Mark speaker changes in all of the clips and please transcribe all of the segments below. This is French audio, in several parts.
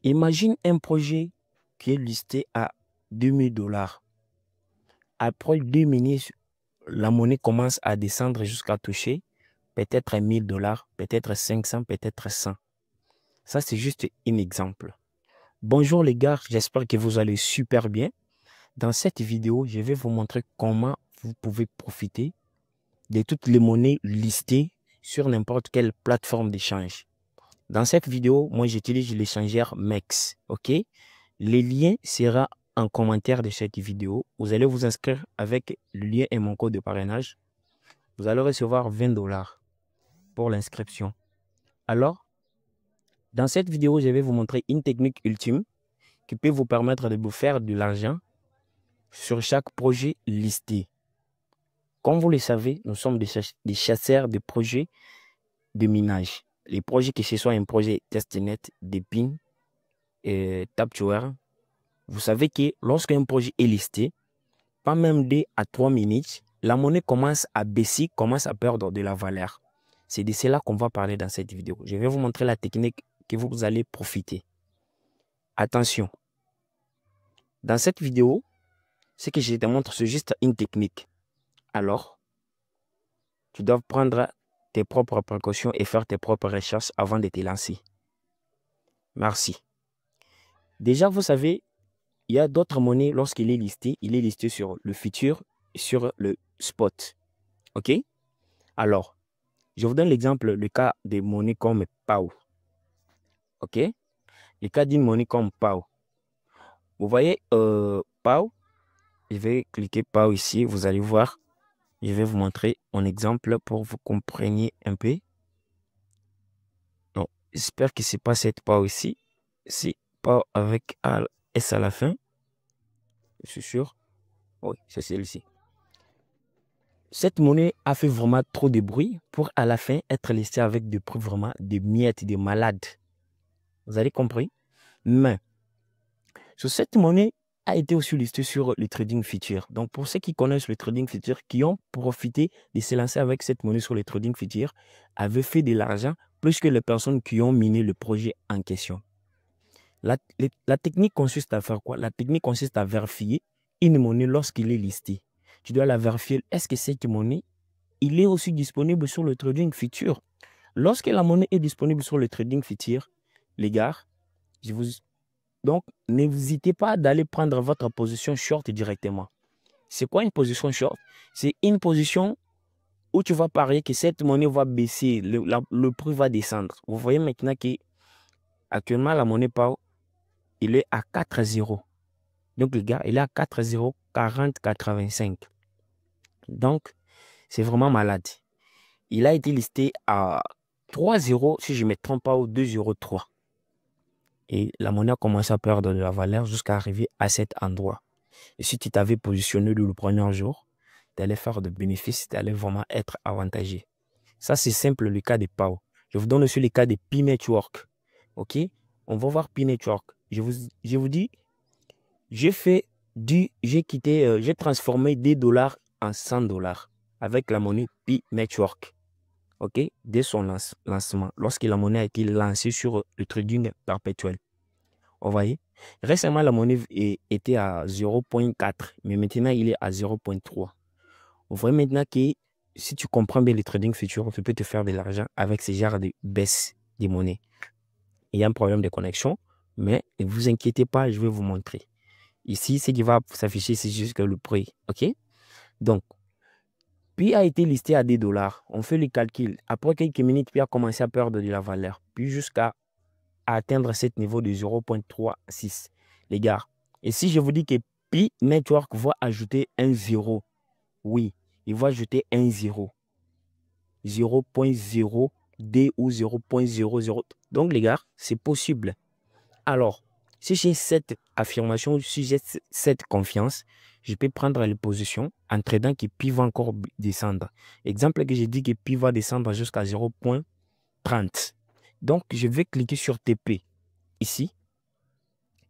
Speaker 1: Imagine un projet qui est listé à 2000 $. Après 2 minutes, la monnaie commence à descendre jusqu'à toucher peut-être 1000 $, peut-être 500, peut-être 100. Ça, c'est juste un exemple. Bonjour les gars, j'espère que vous allez super bien. Dans cette vidéo, je vais vous montrer comment vous pouvez profiter de toutes les monnaies listées sur n'importe quelle plateforme d'échange. Dans cette vidéo, moi, j'utilise l'échangeur MEX. OK? Le lien sera en commentaire de cette vidéo. Vous allez vous inscrire avec le lien et mon code de parrainage. Vous allez recevoir 20 $ pour l'inscription. Alors, dans cette vidéo, je vais vous montrer une technique ultime qui peut vous permettre de vous faire de l'argent sur chaque projet listé. Comme vous le savez, nous sommes des chasseurs de projets de minage. Les projets, que ce soit un projet testnet, Depin, Taptower, vous savez que lorsqu'un projet est listé, pas même 2 à 3 minutes, la monnaie commence à baisser, commence à perdre de la valeur. C'est de cela qu'on va parler dans cette vidéo. Je vais vous montrer la technique que vous allez profiter. Attention, dans cette vidéo, ce que je te montre, c'est juste une technique. Alors, tu dois prendre tes propres précautions et faire tes propres recherches avant de te lancer. Merci. Déjà, vous savez, il y a d'autres monnaies, lorsqu'il est listé sur le futur et sur le spot. OK? Alors, je vous donne l'exemple, le cas des monnaies comme PAO. OK? Le cas d'une monnaie comme PAO. Vous voyez, PAO, je vais cliquer PAO ici, vous allez voir. Je vais vous montrer un exemple pour que vous compreniez un peu. Non, j'espère que ce n'est pas cette PAO ici. C'est PAO avec S à la fin. Je suis sûr. Oui, c'est celle-ci. Cette monnaie a fait vraiment trop de bruit pour à la fin être listée avec des prix vraiment de miettes, de malades. Vous avez compris? Mais cette monnaie a été aussi listée sur le trading future. Donc pour ceux qui connaissent le trading future, qui ont profité de se lancer avec cette monnaie sur le trading future, avaient fait de l'argent plus que les personnes qui ont miné le projet en question. La technique consiste à faire quoi? La technique consiste à vérifier une monnaie lorsqu'il est listé. Tu dois la vérifier. Est-ce que cette monnaie, il est aussi disponible sur le trading future? Lorsque la monnaie est disponible sur le trading future, les gars, donc n'hésitez pas d'aller prendre votre position short directement. C'est quoi une position short? C'est une position où tu vas parier que cette monnaie va baisser, le prix va descendre. Vous voyez maintenant qu'actuellement, la monnaie PAO, il est à 4,0. Donc, les gars, il est à 4,0, 40, 85. Donc, c'est vraiment malade. Il a été listé à 3,0, si je ne me trompe pas, ou 2,03. Et la monnaie a commencé à perdre de la valeur jusqu'à arriver à cet endroit. Et si tu t'avais positionné le premier jour, tu allais faire de bénéfices, tu allais vraiment être avantagé. Ça, c'est simple, le cas de PAO. Je vous donne aussi le cas de P-Network. OK? On va voir P-Network. Je vous dis, j'ai transformé des dollars en 100 $ avec la monnaie P-Network. OK? Dès son lancement, lorsque la monnaie a été lancée sur le trading perpétuel. Vous voyez? Récemment, la monnaie était à 0,4, mais maintenant, il est à 0,3. Vous voyez maintenant que si tu comprends bien les trading futurs, tu peux te faire de l'argent avec ce genre de baisse des monnaies. Il y a un problème de connexion, mais ne vous inquiétez pas, je vais vous montrer. Ici, ce qui va s'afficher, c'est juste le prix. OK? Donc, puis a été listé à 10 $. On fait le calcul. Après quelques minutes, puis a commencé à perdre de la valeur. Puis jusqu'à atteindre ce niveau de 0,36. Les gars, et si je vous dis que Pi Network va ajouter un 0, oui, il va ajouter un 0. 0,0D ou 0,00. Donc, les gars, c'est possible. Alors, si j'ai cette affirmation, si j'ai cette confiance, je peux prendre les positions en tradant que Pi va encore descendre. Exemple que j'ai dit que Pi va descendre jusqu'à 0,30. Donc, je vais cliquer sur TP. Ici,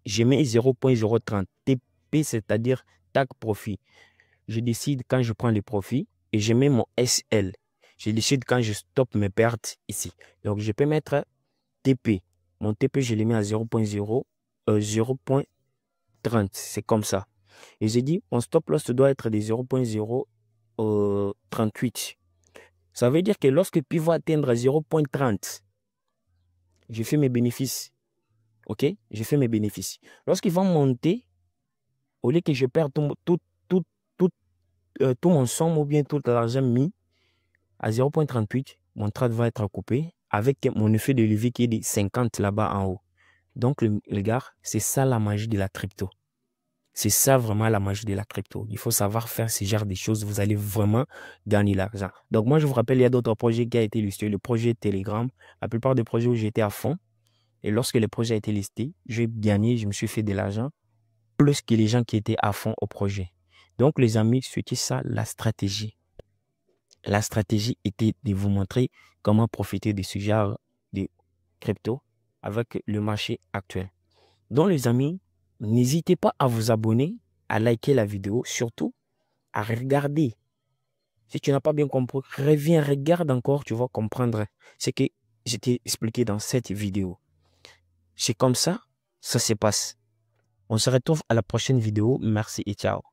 Speaker 1: je mets 0,030. TP, c'est-à-dire tag profit. Je décide quand je prends les profits et je mets mon SL. Je décide quand je stoppe mes pertes ici. Donc, je peux mettre TP. Mon TP, je l'ai mis à 0.0, 0.30. C'est comme ça. Et j'ai dit, mon stop loss doit être de 0.038. Ça veut dire que lorsque Pi va atteindre 0.30, je fais mes bénéfices. OK? Je fais mes bénéfices. Lorsqu'ils vont monter, au lieu que je perds tout mon somme ou bien tout l'argent mis à 0.38, mon trade va être coupé avec mon effet de levier qui est de 50 là-bas en haut. Donc, les gars, c'est ça la magie de la crypto. C'est ça vraiment la magie de la crypto. Il faut savoir faire ce genre de choses. Vous allez vraiment gagner l'argent. Donc, moi, je vous rappelle, il y a d'autres projets qui ont été listés. Le projet Telegram, la plupart des projets où j'étais à fond. Et lorsque le projet a été listé, j'ai gagné, je me suis fait de l'argent, plus que les gens qui étaient à fond au projet. Donc, les amis, c'était ça la stratégie. La stratégie était de vous montrer comment profiter de ce genre de crypto avec le marché actuel. Donc, les amis, n'hésitez pas à vous abonner, à liker la vidéo, surtout à regarder. Si tu n'as pas bien compris, reviens, regarde encore, tu vas comprendre ce que je t'ai expliqué dans cette vidéo. C'est comme ça se passe. On se retrouve à la prochaine vidéo. Merci et ciao.